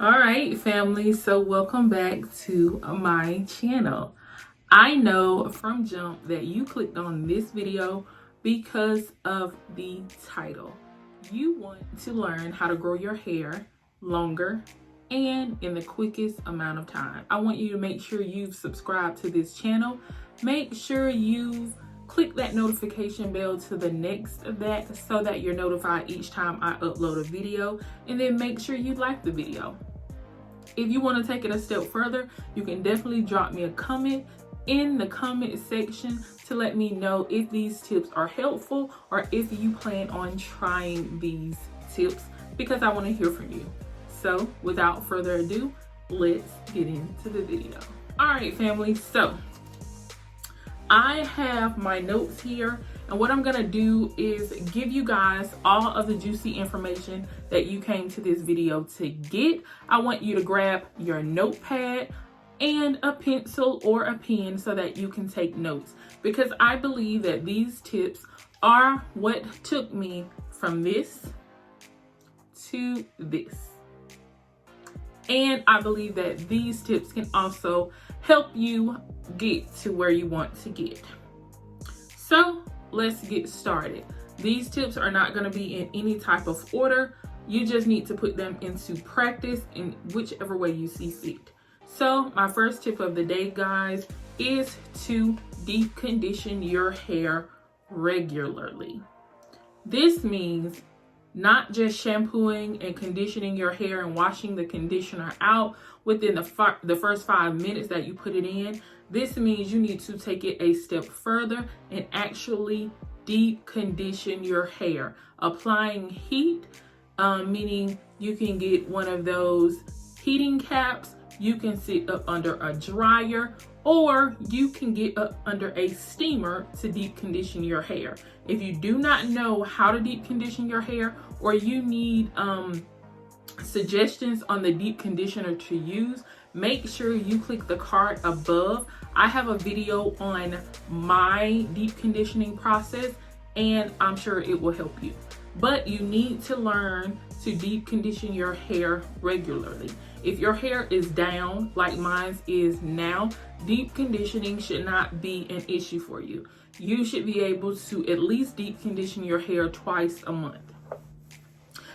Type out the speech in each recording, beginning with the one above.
All right, family, so welcome back to my channel. I know from jump that you clicked on this video because of the title. You want to learn how to grow your hair longer and in the quickest amount of time. I want you to make sure you've subscribed to this channel. Make sure you've click that notification bell to the next of that so that you're notified each time I upload a video, and then make sure you like the video. If you want to take it a step further, you can definitely drop me a comment in the comment section to let me know if these tips are helpful or if you plan on trying these tips, because I want to hear from you. So without further ado, let's get into the video. All right, family, so I have my notes here, and what I'm gonna do is give you guys all of the juicy information that you came to this video to get. I want you to grab your notepad and a pencil or a pen so that you can take notes, because I believe that these tips are what took me from this to this. And I believe that these tips can also help you get to where you want to get. So let's get started. These tips are not going to be in any type of order. You just need to put them into practice in whichever way you see fit. So my first tip of the day, guys, is to deep condition your hair regularly. This means not just shampooing and conditioning your hair and washing the conditioner out within the first 5 minutes that you put it in. This means you need to take it a step further and actually deep condition your hair. Applying heat, meaning you can get one of those heating caps, you can sit up under a dryer, or you can get up under a steamer to deep condition your hair. If you do not know how to deep condition your hair, or you need suggestions on the deep conditioner to use, make sure you click the card above. I have a video on my deep conditioning process, and I'm sure it will help you. But you need to learn to deep condition your hair regularly. If your hair is down like mine is now, deep conditioning should not be an issue for you. You should be able to at least deep condition your hair twice a month.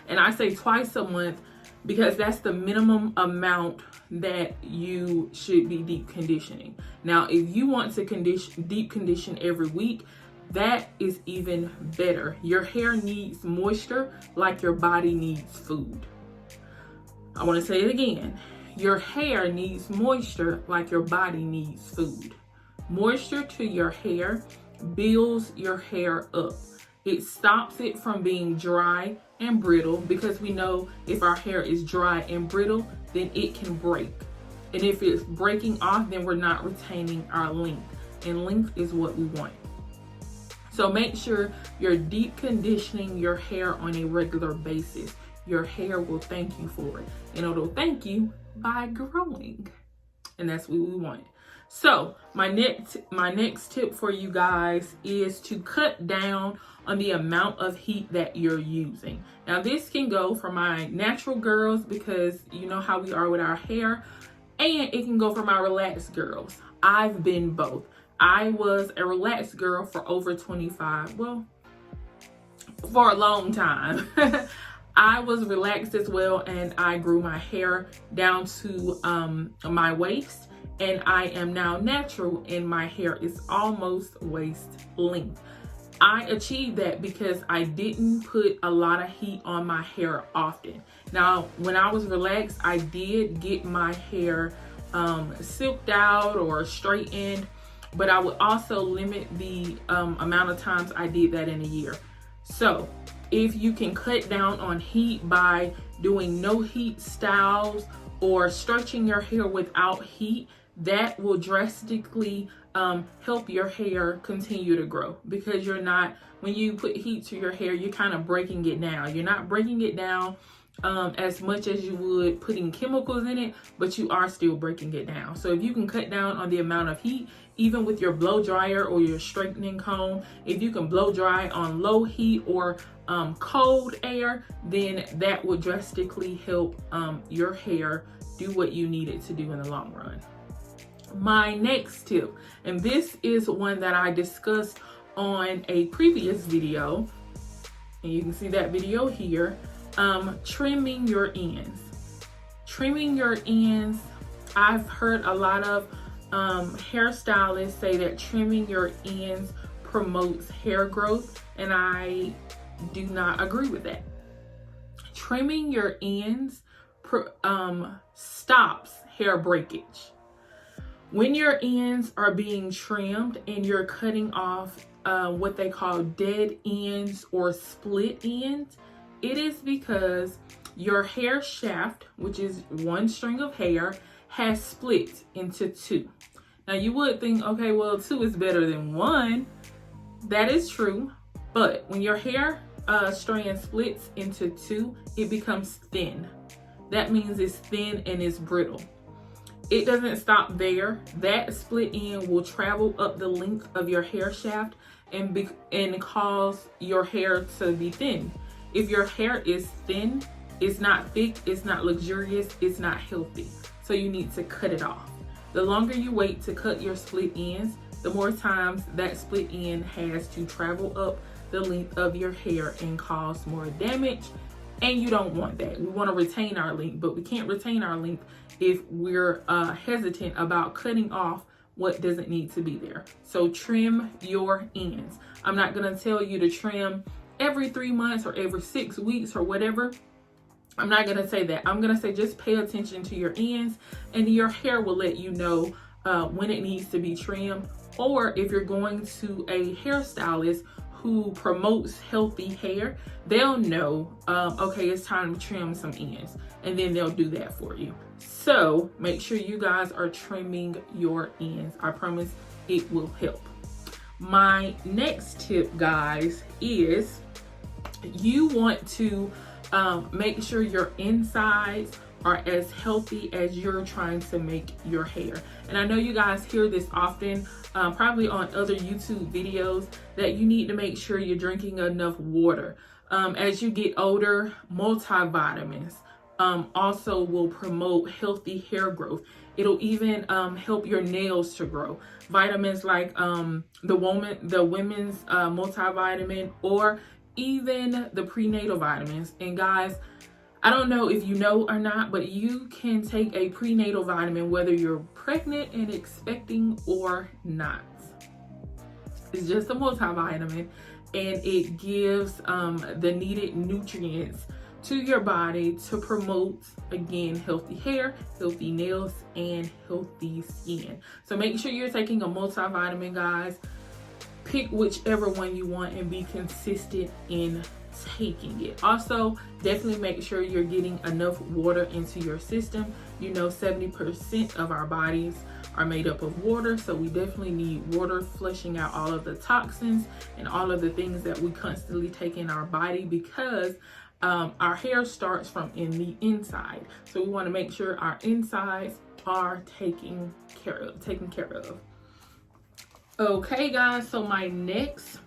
And I say twice a month because that's the minimum amount that you should be deep conditioning. Now, if you want to deep condition every week, that is even better. Your hair needs moisture like your body needs food. I want to say it again. Your hair needs moisture like your body needs food. Moisture to your hair builds your hair up. It stops it from being dry and brittle, because we know if our hair is dry and brittle, then it can break. And if it's breaking off, then we're not retaining our length. And length is what we want. So make sure you're deep conditioning your hair on a regular basis. Your hair will thank you for it, and it'll thank you by growing. And that's what we want. So my next tip for you guys is to cut down on the amount of heat that you're using. Now this can go for my natural girls, because you know how we are with our hair, and it can go for my relaxed girls. I've been both. I was a relaxed girl for over 25, well, for a long time. I was relaxed as well, and I grew my hair down to my waist, and I am now natural and my hair is almost waist length. I achieved that because I didn't put a lot of heat on my hair often. Now, when I was relaxed, I did get my hair silked out or straightened, but I would also limit the amount of times I did that in a year. So if you can cut down on heat by doing no heat styles or stretching your hair without heat, that will drastically help your hair continue to grow, because you're not, when you put heat to your hair, you're kind of breaking it down. You're not breaking it down as much as you would putting chemicals in it, but you are still breaking it down. So if you can cut down on the amount of heat, even with your blow dryer or your straightening comb, if you can blow dry on low heat or cold air, then that would drastically help your hair do what you need it to do in the long run. My next tip, and this is one that I discussed on a previous video, and you can see that video here, trimming your ends. Trimming your ends, I've heard a lot of hairstylists say that trimming your ends promotes hair growth, and I do not agree with that. Trimming your ends stops hair breakage. When your ends are being trimmed and you're cutting off what they call dead ends or split ends, it is because your hair shaft, which is one string of hair, has split into two. Now you would think, okay, well, two is better than one. That is true, but when your hair strand splits into two, it becomes thin. That means it's thin and it's brittle. It doesn't stop there. That split end will travel up the length of your hair shaft and cause your hair to be thin. If your hair is thin, it's not thick, it's not luxurious, it's not healthy. So you need to cut it off. The longer you wait to cut your split ends, the more times that split end has to travel up the length of your hair and cause more damage. And you don't want that. We want to retain our length, but we can't retain our length if we're hesitant about cutting off what doesn't need to be there. So trim your ends. I'm not going to tell you to trim every 3 months or every 6 weeks or whatever. I'm not going to say that. I'm going to say just pay attention to your ends, and your hair will let you know when it needs to be trimmed. Or if you're going to a hairstylist who promotes healthy hair, they'll know, okay, it's time to trim some ends, and then they'll do that for you. So make sure you guys are trimming your ends. I promise it will help. My next tip, guys, is you want to make sure your insides are as healthy as you're trying to make your hair. And I know you guys hear this often, probably on other YouTube videos, that you need to make sure you're drinking enough water. As you get older, multivitamins also will promote healthy hair growth. It'll even help your nails to grow. Vitamins like the women's multivitamin, or even the prenatal vitamins. And guys, I don't know if you know or not, but you can take a prenatal vitamin whether you're pregnant and expecting or not. It's just a multivitamin, and it gives the needed nutrients to your body to promote, again, healthy hair, healthy nails, and healthy skin. So make sure you're taking a multivitamin, guys. Pick whichever one you want and be consistent in taking it. Also, definitely make sure you're getting enough water into your system. You know, 70% of our bodies are made up of water, so we definitely need water, flushing out all of the toxins and all of the things that we constantly take in our body, because our hair starts from in the inside. So we want to make sure our insides are taken care of. Okay, guys, so my next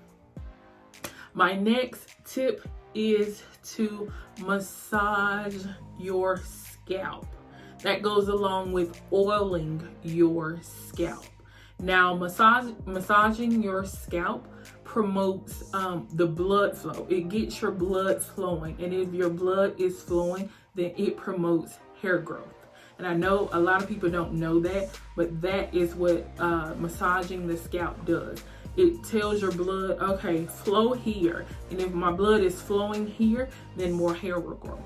tip is to massage your scalp. That goes along with oiling your scalp. Now, massaging your scalp promotes the blood flow. It gets your blood flowing, and if your blood is flowing, then it promotes hair growth. And I know a lot of people don't know that, but that is what massaging the scalp does. It tells your blood, okay, flow here. And if my blood is flowing here, then more hair will grow.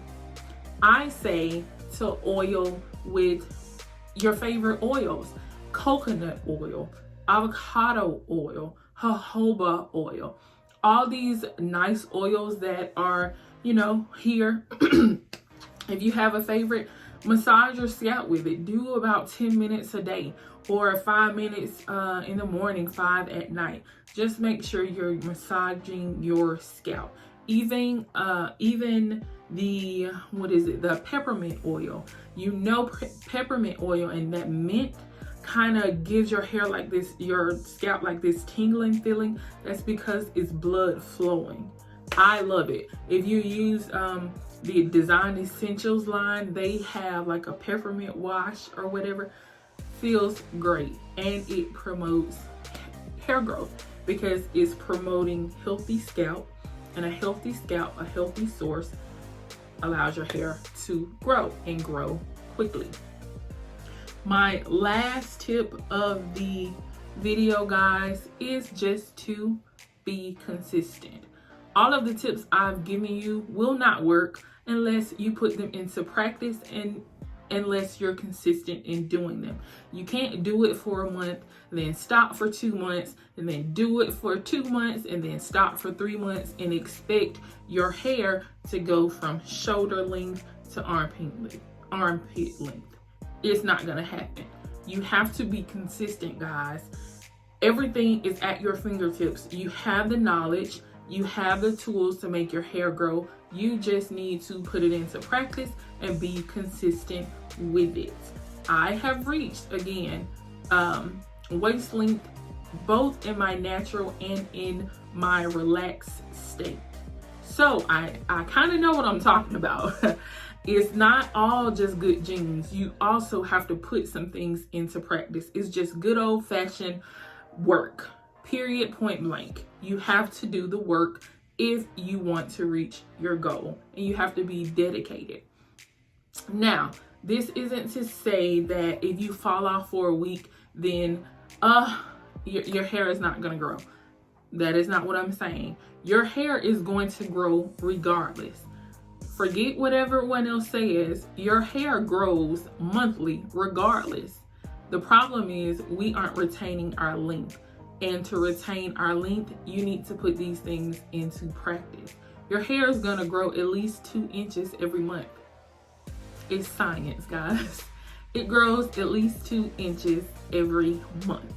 I say to oil with your favorite oils: coconut oil, avocado oil, jojoba oil. All these nice oils that are, you know, here. If you have a favorite, massage your scalp with it. Do about 10 minutes a day, or 5 minutes in the morning, 5 at night. Just make sure you're massaging your scalp. even the, what is it, the peppermint oil. You know, peppermint oil and that mint kind of gives your hair like this, your scalp like this tingling feeling. That's because it's blood flowing. I love it. If you use the Design Essentials line, they have like a peppermint wash or whatever. Feels great, and it promotes hair growth because it's promoting healthy scalp, and a healthy scalp, a healthy source, allows your hair to grow and grow quickly. My last tip of the video, guys, is just to be consistent. All of the tips I've given you will not work unless you put them into practice and unless you're consistent in doing them. You can't do it for a month, then stop for 2 months, and then do it for 2 months, and then stop for 3 months and expect your hair to go from shoulder length to armpit length. It's not gonna happen. You have to be consistent, guys. Everything is at your fingertips. You have the knowledge, you have the tools to make your hair grow. You just need to put it into practice and be consistent with it. I have reached, again, waist length, both in my natural and in my relaxed state. So I kind of know what I'm talking about. It's not all just good genes. You also have to put some things into practice. It's just good old-fashioned work, period, point blank. You have to do the work if you want to reach your goal, and you have to be dedicated. Now, this isn't to say that if you fall off for a week, then your hair is not going to grow. That is not what I'm saying. Your hair is going to grow regardless. Forget what everyone else says. Your hair grows monthly regardless. The problem is we aren't retaining our length. And to retain our length, you need to put these things into practice. Your hair is going to grow at least 2 inches every month. It's science, guys. It grows at least 2 inches every month.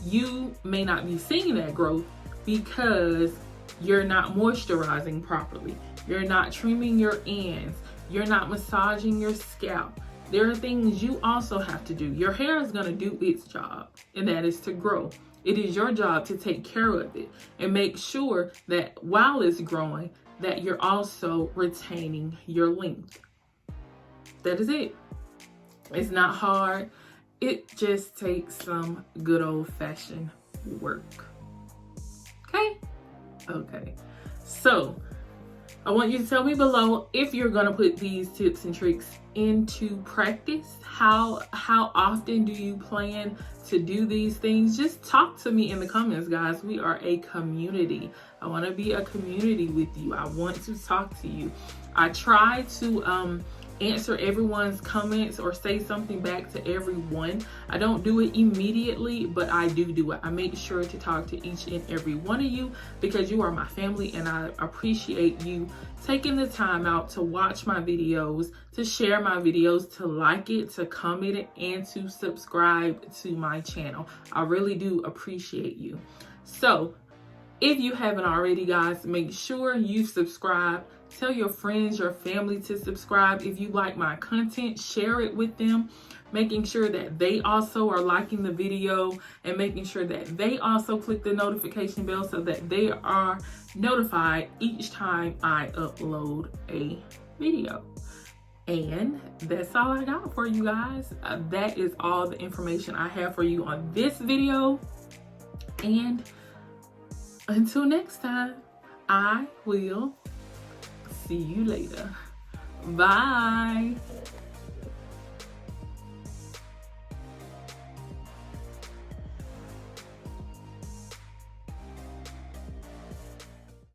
You may not be seeing that growth because you're not moisturizing properly. You're not trimming your ends. You're not massaging your scalp. There are things you also have to do. Your hair is going to do its job, and that is to grow. It is your job to take care of it and make sure that while it's growing, that you're also retaining your length. That is it. It's not hard. It just takes some good old-fashioned work. Okay? Okay. So, I want you to tell me below if you're going to put these tips and tricks into practice. How often do you plan to do these things? Just talk to me in the comments, guys. We are a community. I want to be a community with you. I want to talk to you. I try to answer everyone's comments or say something back to everyone. I don't do it immediately, but I do it. I make sure to talk to each and every one of you because you are my family, and I appreciate you taking the time out to watch my videos, to share my videos, to like it, to comment it, and to subscribe to my channel. I really do appreciate you. So if you haven't already, guys, make sure you subscribe. Tell your friends, your family to subscribe. If you like my content, share it with them, making sure that they also are liking the video and making sure that they also click the notification bell so that they are notified each time I upload a video. And that's all I got for you guys. That is all the information I have for you on this video. And until next time, I will see you later. Bye.